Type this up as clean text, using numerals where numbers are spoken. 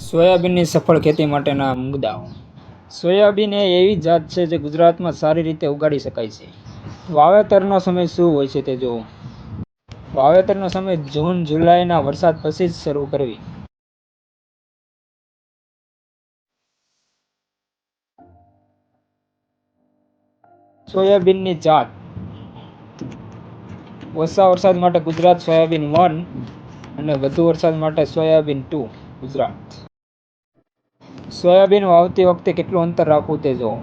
સોયાબીનની સફળ ખેતી માટેના મુદ્દાઓ. સોયાબીન એ એવી જાત છે જે ગુજરાતમાં સારી રીતે ઉગાડી શકાય છે. વાવેતરનો સમય શું હોય છે તે જુઓ. વાવેતરનો સમય જૂન જુલાઈના વરસાદ પછી જ શરૂ કરવી. સોયાબીનની જાત. ઓછા વરસાદ માટે ગુજરાત સોયાબીન 1 અને વધુ વરસાદ માટે સોયાબીન 2 ગુજરાત. સોયાબીન વાવતી વખતે કેટલું અંતર રાખવું તે જુઓ.